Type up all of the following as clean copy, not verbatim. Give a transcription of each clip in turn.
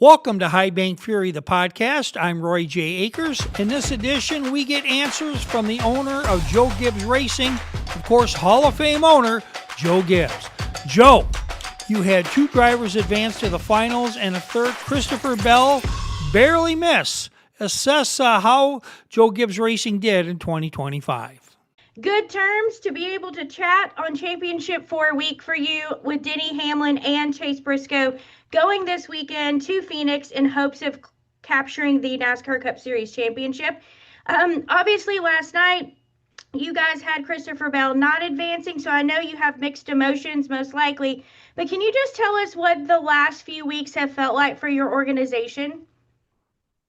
Welcome to High Bank Fury, the podcast. I'm Roy J. Akers. In this edition, we get answers from the owner of Joe Gibbs Racing, of course, Hall of Fame owner, Joe Gibbs. Joe, you had two drivers advance to the finals and a third, Christopher Bell, barely miss. Assess how Joe Gibbs Racing did in 2025. Good terms to be able to chat on Championship 4 week for you with Denny Hamlin and Chase Briscoe going this weekend to Phoenix in hopes of capturing the NASCAR Cup Series Championship. Obviously, last night, you guys had Christopher Bell not advancing, so I know you have mixed emotions most likely. But can you just tell us what the last few weeks have felt like for your organization?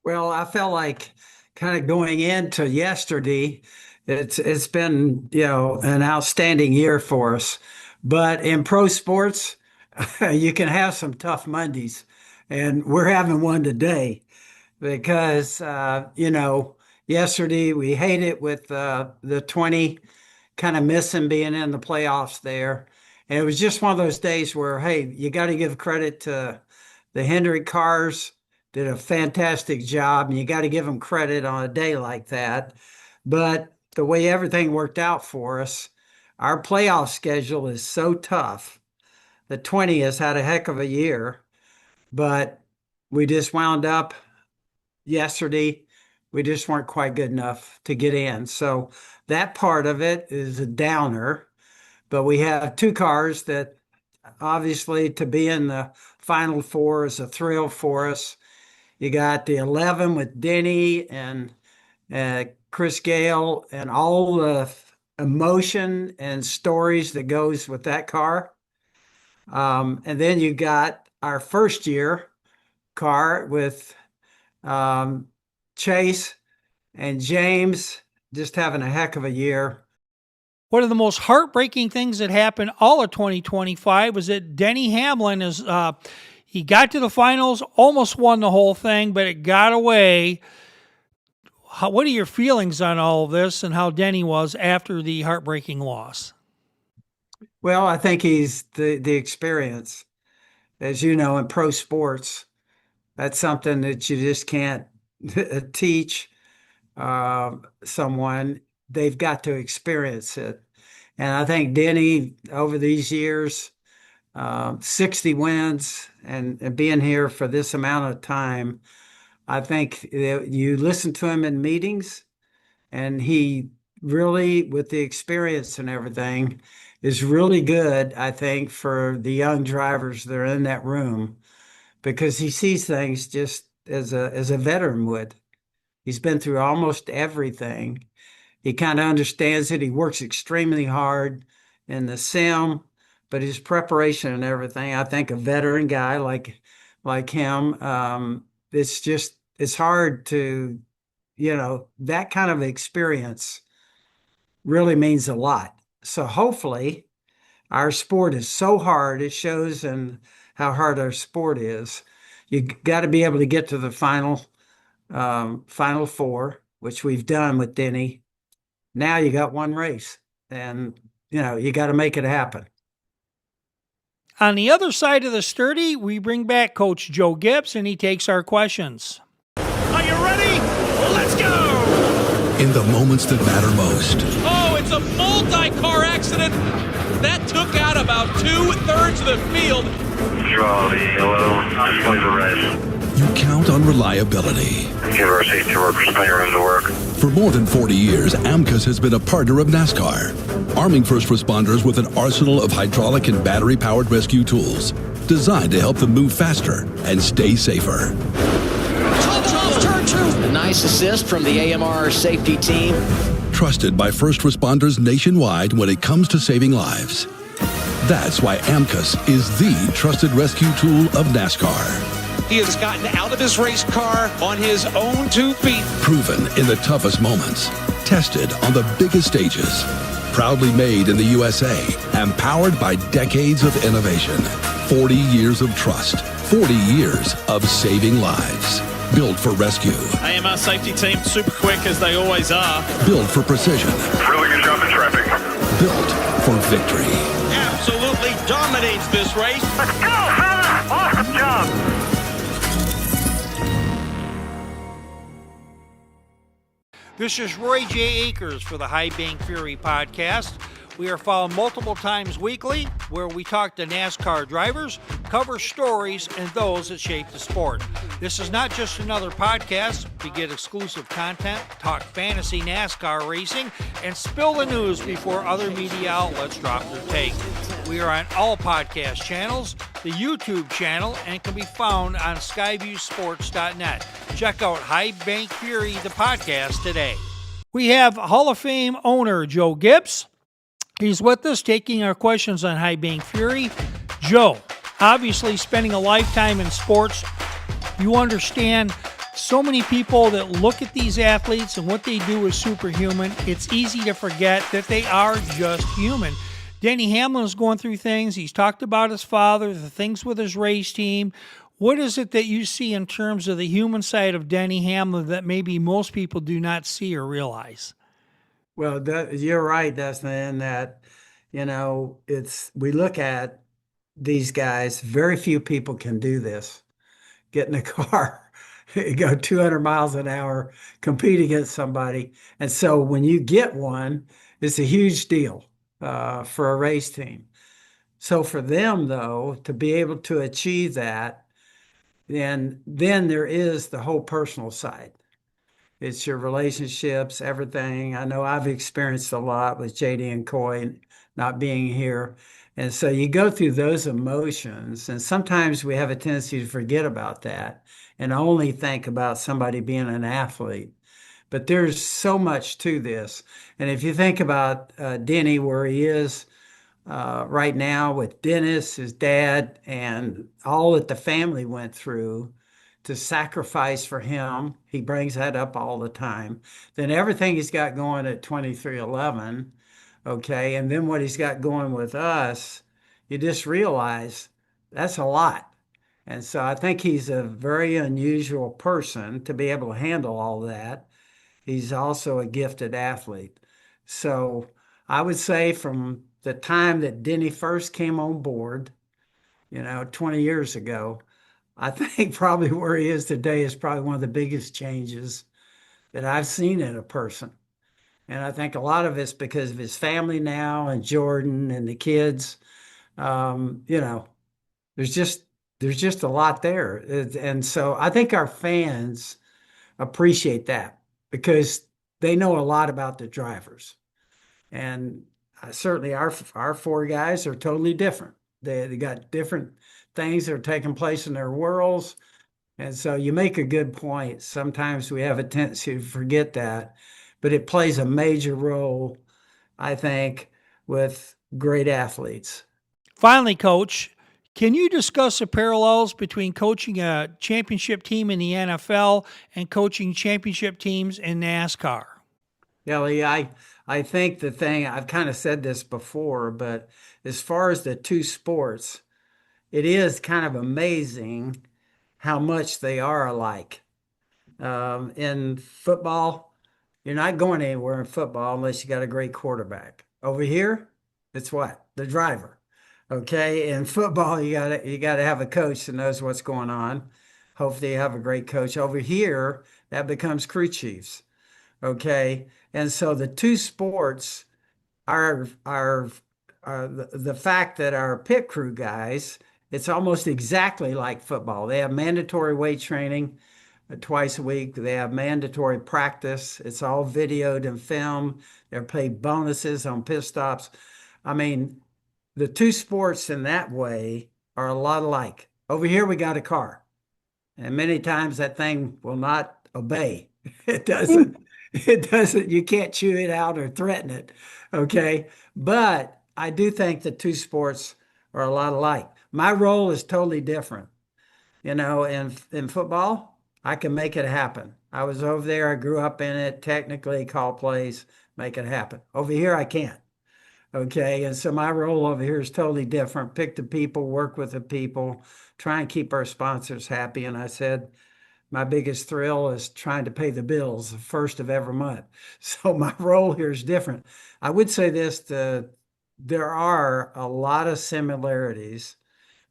Well, I felt like kind of going into yesterday, it's been, an outstanding year for us. But in pro sports, you can have some tough Mondays, and we're having one today because, yesterday we hate it with the 20 kind of missing being in the playoffs there. And it was just one of those days where, hey, you got to give credit to the Hendrick cars, did a fantastic job, and you got to give them credit on a day like that. But the way everything worked out for us, our playoff schedule is so tough. The 20 has had a heck of a year, but we just wound up yesterday. We just weren't quite good enough to get in. So that part of it is a downer, but we have two cars that obviously to be in the Final Four is a thrill for us. You got the 11 with Denny and Chris Gale and all the emotion and stories that goes with that car. And then you got our first year car with Chase and James just having a heck of a year. One of the most heartbreaking things that happened all of 2025 was that Denny Hamlin he got to the finals, almost won the whole thing, but it got away. What are your feelings on all of this and how Denny was after the heartbreaking loss? Well, I think he's the experience. As you know, in pro sports, that's something that you just can't teach someone. They've got to experience it. And I think Denny, over these years, 60 wins and being here for this amount of time, I think you listen to him in meetings, and he really, with the experience and everything, is really good, I think, for the young drivers that are in that room, because he sees things just as a veteran would. He's been through almost everything. He kind of understands it. He works extremely hard in the sim, but his preparation and everything, I think a veteran guy like him, it's hard to, that kind of experience really means a lot. So hopefully our sport is so hard, it shows in how hard our sport is. You got to be able to get to the final four, which we've done with Denny. Now you got one race, and, you got to make it happen. On the other side of the sturdy, we bring back Coach Joe Gibbs, and he takes our questions. Are you ready? Let's go! In the moments that matter most. Oh, it's a multi-car accident. That took out about 2/3 of the field. Charlie, hello. Display the red. You count on reliability. Give our safety workers plenty of room to work. For more than 40 years, AMCUS has been a partner of NASCAR, arming first responders with an arsenal of hydraulic and battery-powered rescue tools designed to help them move faster and stay safer. A nice assist from the AMR safety team. Trusted by first responders nationwide when it comes to saving lives. That's why AMCUS is the trusted rescue tool of NASCAR. He has gotten out of his race car on his own 2 feet. Proven in the toughest moments. Tested on the biggest stages. Proudly made in the USA and powered by decades of innovation. 40 years of trust. 40 years of saving lives. Built for rescue. AMR safety team, super quick as they always are. Built for precision. Really good job in traffic. Built for victory. Absolutely dominates this race. Let's go, fella! Awesome job! This is Roy J. Akers for the High Bank Fury podcast. We are found multiple times weekly where we talk to NASCAR drivers, cover stories, and those that shape the sport. This is not just another podcast. We get exclusive content, talk fantasy NASCAR racing, and spill the news before other media outlets drop their take. We are on all podcast channels, the YouTube channel, and can be found on skyviewsports.net. Check out High Bank Fury, the podcast, today. We have Hall of Fame owner Joe Gibbs. He's with us taking our questions on High Bank Fury. Joe, obviously spending a lifetime in sports, you understand so many people that look at these athletes and what they do is superhuman. It's easy to forget that they are just human. Denny Hamlin is going through things. He's talked about his father, the things with his race team. What is it that you see in terms of the human side of Denny Hamlin that maybe most people do not see or realize? Well, you're right, Dustin, in that, we look at these guys, very few people can do this. Get in a car, go 200 miles an hour, compete against somebody. And so when you get one, it's a huge deal for a race team. So for them, though, to be able to achieve that, then there is the whole personal side. It's your relationships, everything. I know I've experienced a lot with JD and Coy not being here. And so you go through those emotions, and sometimes we have a tendency to forget about that and only think about somebody being an athlete. But there's so much to this. And if you think about Denny, where he is right now with Dennis, his dad, and all that the family went through to sacrifice for him, he brings that up all the time. Then everything he's got going at 2311, okay, and then what he's got going with us, you just realize that's a lot. And so I think he's a very unusual person to be able to handle all that. He's also a gifted athlete. So I would say from the time that Denny first came on board, 20 years ago, I think probably where he is today is probably one of the biggest changes that I've seen in a person. And I think a lot of it's because of his family now and Jordan and the kids. There's just a lot there. And so I think our fans appreciate that because they know a lot about the drivers. And certainly our four guys are totally different. They got different things that are taking place in their worlds. And so you make a good point. Sometimes we have a tendency to forget that, but it plays a major role, I think, with great athletes. Finally, Coach, can you discuss the parallels between coaching a championship team in the NFL and coaching championship teams in NASCAR? Yeah, I think the thing, I've kind of said this before, but as far as the two sports, it is kind of amazing how much they are alike. In football, you're not going anywhere in football unless you got a great quarterback. Over here, it's what? The driver. Okay. In football, you gotta have a coach that knows what's going on. Hopefully you have a great coach. Over here, that becomes crew chiefs. Okay. And so the two sports are the fact that our pit crew guys, it's almost exactly like football. They have mandatory weight training twice a week. They have mandatory practice. It's all videoed and filmed. They're paid bonuses on pit stops. I mean, the two sports in that way are a lot alike. Over here, we got a car. And many times that thing will not obey. It doesn't, you can't chew it out or threaten it. Okay. But I do think the two sports are a lot alike. My role is totally different. In football, I can make it happen. I was over there. I grew up in it, technically call plays, make it happen. Over here, I can't. Okay. And so my role over here is totally different. Pick the people, work with the people, try and keep our sponsors happy. And I said, my biggest thrill is trying to pay the bills the first of every month. So my role here is different. I would say this, there are a lot of similarities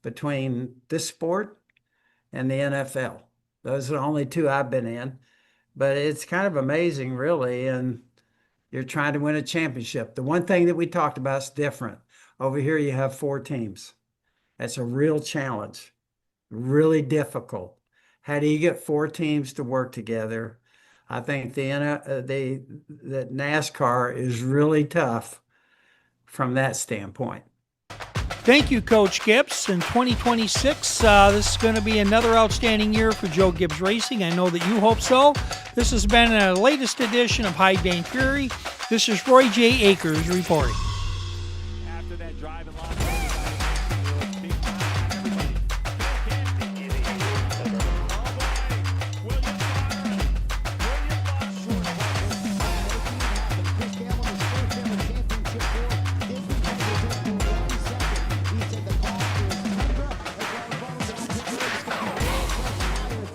between this sport and the NFL. Those are the only two I've been in. but it's kind of amazing, really. And you're trying to win a championship. The one thing that we talked about is different. Over here, you have 4 teams. That's a real challenge, really difficult. How do you get 4 teams to work together? I think that NASCAR is really tough from that standpoint. Thank you, Coach Gibbs. In 2026, this is going to be another outstanding year for Joe Gibbs Racing. I know that you hope so. This has been the latest edition of High Bank Fury. This is Roy J. Akers reporting.